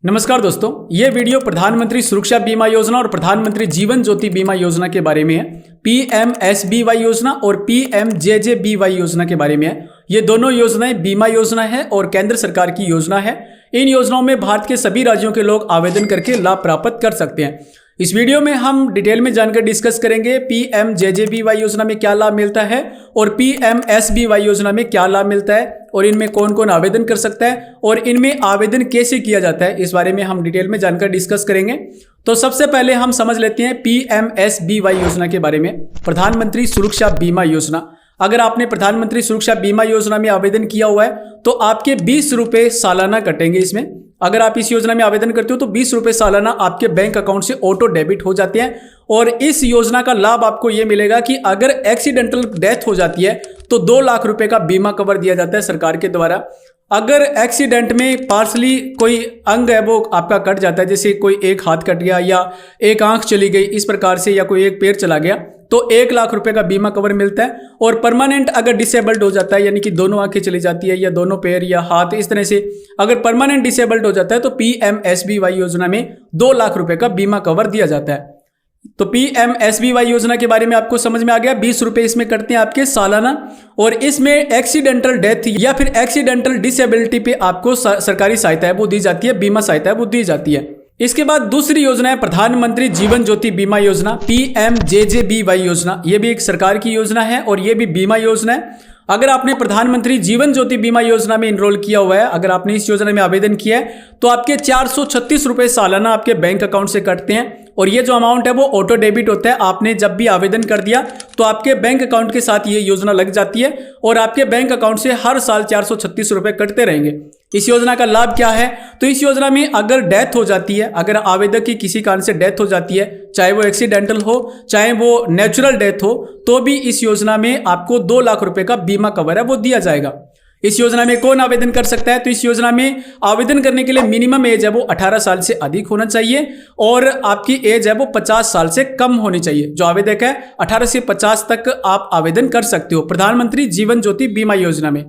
नमस्कार दोस्तों, ये वीडियो प्रधानमंत्री सुरक्षा बीमा योजना और प्रधानमंत्री जीवन ज्योति बीमा योजना के बारे में है। PMSBY योजना और PMJJBY योजना के बारे में है। ये दोनों योजनाएं बीमा योजना है और केंद्र सरकार की योजना है। इन योजनाओं में भारत के सभी राज्यों के लोग आवेदन करके लाभ प्राप्त कर सकते हैं। इस वीडियो में हम डिटेल में जानकर डिस्कस करेंगे PMJJBY योजना में क्या लाभ मिलता है और PMSBY योजना में क्या लाभ मिलता है और इनमें कौन कौन आवेदन कर सकता है और इनमें आवेदन कैसे किया जाता है, इस बारे में हम डिटेल में जानकर डिस्कस करेंगे। तो सबसे पहले हम समझ लेते हैं PMSBY योजना के बारे में। प्रधानमंत्री सुरक्षा बीमा योजना। अगर आपने प्रधानमंत्री सुरक्षा बीमा योजना में आवेदन किया हुआ है तो आपके 20 रुपये सालाना कटेंगे इसमें। अगर आप इस योजना में आवेदन करते हो तो 20 रुपये सालाना आपके बैंक अकाउंट से ऑटो डेबिट हो जाते हैं। और इस योजना का लाभ आपको ये मिलेगा कि अगर एक्सीडेंटल डेथ हो जाती है तो 2 लाख रुपए का बीमा कवर दिया जाता है सरकार के द्वारा। अगर एक्सीडेंट में पार्सली कोई अंग है वो आपका कट जाता है, जैसे कोई एक हाथ कट गया या एक आंख चली गई इस प्रकार से, या कोई एक पैर चला गया, तो 1 लाख रुपए का बीमा कवर मिलता है। और परमानेंट अगर डिसेबल्ड हो जाता है, यानी कि दोनों आंखें चली जाती है या दोनों पैर या हाथ, इस तरह से अगर परमानेंट डिसेबल्ड हो जाता है तो PMSBY योजना में 2 लाख रुपए का बीमा कवर दिया जाता है। तो PMSBY योजना के बारे में आपको समझ में आ गया। 20 रुपये इसमें कटते हैं आपके सालाना, और इसमें एक्सीडेंटल डेथ या फिर एक्सीडेंटल डिसेबिलिटी पे आपको सरकारी सहायता है वो दी जाती है, बीमा सहायता है वो दी जाती है। इसके बाद दूसरी योजना है प्रधानमंत्री जीवन ज्योति बीमा योजना, PMJJBY योजना। ये भी एक सरकार की योजना है और ये भी बीमा योजना है। अगर आपने प्रधानमंत्री जीवन ज्योति बीमा योजना में इनरोल किया हुआ है, अगर आपने इस योजना में आवेदन किया है तो आपके 436 रुपये सालाना आपके बैंक अकाउंट से कटते हैं। और ये जो अमाउंट है वो ऑटो डेबिट होता है। आपने जब भी आवेदन कर दिया तो आपके बैंक अकाउंट के साथ ये योजना लग जाती है और आपके बैंक अकाउंट से हर साल 436 रुपये कटते रहेंगे। इस योजना का लाभ क्या है? तो इस योजना में अगर डेथ हो जाती है, अगर आवेदक की किसी कारण से डेथ हो जाती है, चाहे वो एक्सीडेंटल हो चाहे वो नेचुरल डेथ हो, तो भी इस योजना में आपको 2 लाख रुपए का बीमा कवर है वो दिया जाएगा। इस योजना में कौन आवेदन कर सकता है? तो इस योजना में आवेदन करने के लिए मिनिमम एज है वो 18 साल से अधिक होना चाहिए और आपकी एज है वो 50 साल से कम होनी चाहिए। जो आवेदक है 18 से 50 तक आप आवेदन कर सकते हो प्रधानमंत्री जीवन ज्योति बीमा योजना में।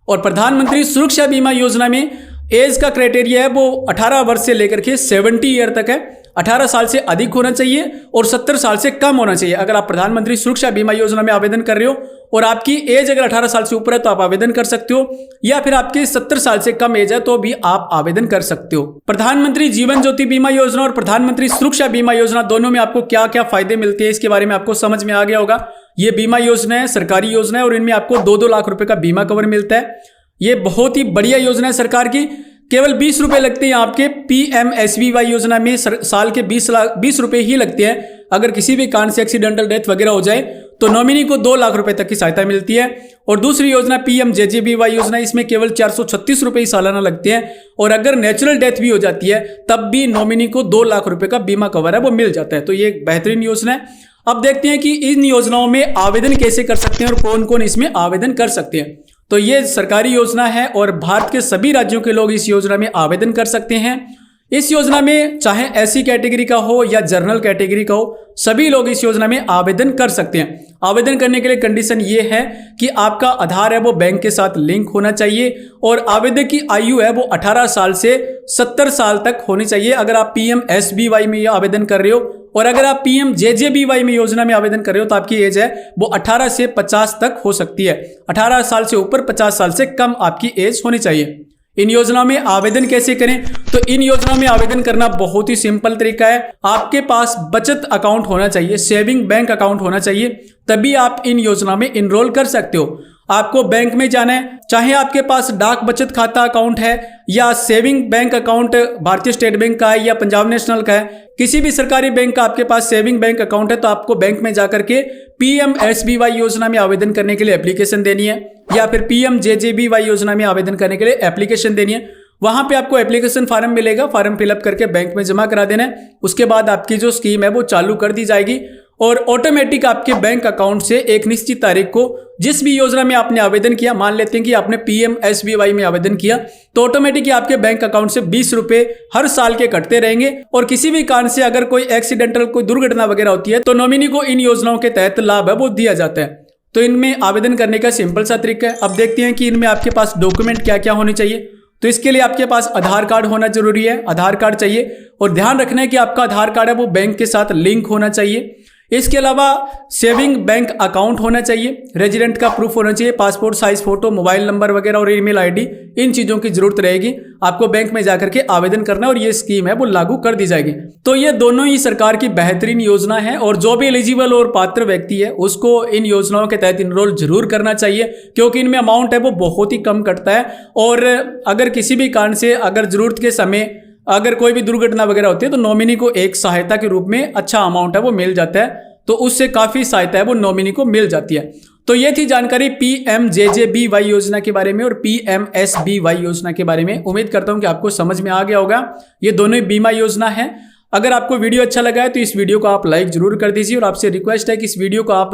और प्रधानमंत्री सुरक्षा बीमा योजना में एज का क्राइटेरिया है वो 18 वर्ष से लेकर के 70 ईयर तक है। 18 साल से अधिक होना चाहिए और 70 साल से कम होना चाहिए। अगर आप प्रधानमंत्री सुरक्षा बीमा योजना में आवेदन कर रहे हो और आपकी एज अगर 18 साल से ऊपर है तो आप आवेदन कर सकते हो, या फिर आपकी 70 साल से कम एज है तो भी आप आवेदन कर सकते हो। प्रधानमंत्री जीवन ज्योति बीमा योजना और प्रधानमंत्री सुरक्षा बीमा योजना दोनों में आपको क्या क्या फायदे मिलते हैं इसके बारे में आपको समझ में आ गया होगा। ये बीमा योजना है, सरकारी योजना है और इनमें आपको 2-2 लाख रुपए का बीमा कवर मिलता है। ये बहुत ही बढ़िया योजना है सरकार की। केवल 20 रुपए लगते हैं आपके PMSBY योजना में, साल के 20 रुपए ही लगते हैं। अगर किसी भी कारण से एक्सीडेंटल डेथ वगैरह हो जाए तो नॉमिनी को 2 लाख रुपए तक की सहायता मिलती है। और दूसरी योजना PMJJBY योजना, इसमें केवल 436 रुपए ही सालाना लगते हैं और अगर नेचुरल डेथ भी हो जाती है तब भी नॉमिनी को 2 लाख रुपए का बीमा कवर है वो मिल जाता है। तो ये एक बेहतरीन योजना है। अब देखते हैं कि इन योजनाओं में आवेदन कैसे कर सकते हैं और कौन कौन इसमें आवेदन कर सकते हैं। तो ये सरकारी योजना है और भारत के सभी राज्यों के लोग इस योजना में आवेदन कर सकते हैं। इस योजना में चाहे SC कैटेगरी का हो या जनरल कैटेगरी का हो, सभी लोग इस योजना में आवेदन कर सकते हैं। आवेदन करने के लिए कंडीशन ये है कि आपका आधार है वो बैंक के साथ लिंक होना चाहिए और आवेदक की आयु है वो 18 साल से 70 साल तक होनी चाहिए अगर आप PMSBY में आवेदन कर रहे हो। और अगर आप PMJJBY में योजना में आवेदन कर रहे हो तो आपकी एज है वो 18 से 50 तक हो सकती है। 18 साल से ऊपर, 50 साल से कम आपकी एज होनी चाहिए। इन योजनाओं में आवेदन कैसे करें? तो इन योजनाओं में आवेदन करना बहुत ही सिंपल तरीका है। आपके पास बचत अकाउंट होना चाहिए, सेविंग बैंक अकाउंट होना चाहिए, तभी आप इन योजनाओं में इनरोल कर सकते हो। आपको बैंक में जाना है, चाहे आपके पास डाक बचत खाता अकाउंट है या सेविंग बैंक अकाउंट भारतीय स्टेट बैंक का है या पंजाब नेशनल का है, किसी भी सरकारी बैंक का आपके पास सेविंग बैंक अकाउंट है तो आपको बैंक में जाकर के PMSBY योजना में आवेदन करने के लिए एप्लीकेशन देनी है या फिर PMJJBY योजना में आवेदन करने के लिए एप्लीकेशन देनी है। वहां पे आपको एप्लीकेशन फॉर्म मिलेगा, फॉर्म फिलअप करके बैंक में जमा करा देना है। उसके बाद आपकी जो स्कीम है वो चालू कर दी जाएगी और ऑटोमेटिक आपके बैंक अकाउंट से एक निश्चित तारीख को जिस भी योजना में आपने आवेदन किया, मान लेते हैं कि आपने PMSBY में आवेदन किया, तो ऑटोमेटिक आपके बैंक अकाउंट से 20 रुपए हर साल के कटते रहेंगे। और किसी भी कारण से अगर कोई एक्सीडेंटल कोई दुर्घटना वगैरह होती है तो नॉमिनी को इन योजनाओं के तहत लाभ है वो दिया जाता है। तो इनमें आवेदन करने का सिंपल सा तरीका है। अब देखते हैं कि इनमें आपके पास डॉक्यूमेंट क्या क्या होने चाहिए। तो इसके लिए आपके पास आधार कार्ड होना जरूरी है, आधार कार्ड चाहिए। और ध्यान रखना है कि आपका आधार कार्ड है वो बैंक के साथ लिंक होना चाहिए। इसके अलावा सेविंग बैंक अकाउंट होना चाहिए, रेजिडेंट का प्रूफ होना चाहिए, passport size photo, mobile number वगैरह और ईमेल आईडी, इन चीज़ों की जरूरत रहेगी। आपको बैंक में जाकर के आवेदन करना है और ये स्कीम है वो लागू कर दी जाएगी। तो ये दोनों ही सरकार की बेहतरीन योजना है और जो भी एलिजिबल और पात्र व्यक्ति है उसको इन योजनाओं के तहत इनरोल जरूर करना चाहिए, क्योंकि इनमें अमाउंट है वो बहुत ही कम कटता है। और अगर किसी भी कारण से अगर जरूरत के समय अगर कोई भी दुर्घटना वगैरह होती है तो नॉमिनी को एक सहायता के रूप में अच्छा अमाउंट है वो मिल जाता है, तो उससे काफी सहायता है वो नॉमिनी को मिल जाती है। तो ये थी जानकारी PMJJBY योजना के बारे में और PMSBY योजना के बारे में। उम्मीद करता हूं कि आपको समझ में आ गया होगा। ये दोनों ही बीमा योजना है। अगर आपको वीडियो अच्छा लगा है तो इस वीडियो को आप लाइक जरूर कर दीजिए और आपसे रिक्वेस्ट है कि इस वीडियो को आप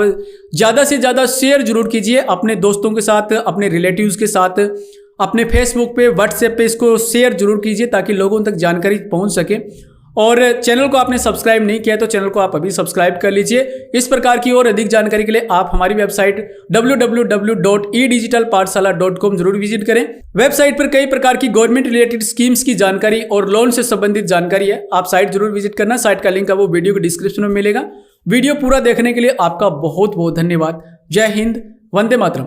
ज्यादा से ज्यादा शेयर जरूर कीजिए अपने दोस्तों के साथ, अपने रिलेटिव्स के साथ, अपने फेसबुक पे, व्हाट्सएप पे इसको शेयर जरूर कीजिए ताकि लोगों तक जानकारी पहुंच सके। और चैनल को आपने सब्सक्राइब नहीं किया तो चैनल को आप अभी सब्सक्राइब कर लीजिए। इस प्रकार की और अधिक जानकारी के लिए आप हमारी वेबसाइट www.edigitalpathshala.com जरूर विजिट करें। वेबसाइट पर कई प्रकार की गवर्नमेंट रिलेटेड स्कीम्स की जानकारी और लोन से संबंधित जानकारी है, आप साइट जरूर विजिट करना। साइट का लिंक है वो वीडियो के डिस्क्रिप्शन में मिलेगा। वीडियो पूरा देखने के लिए आपका बहुत बहुत धन्यवाद। जय हिंद, वंदे मातरम।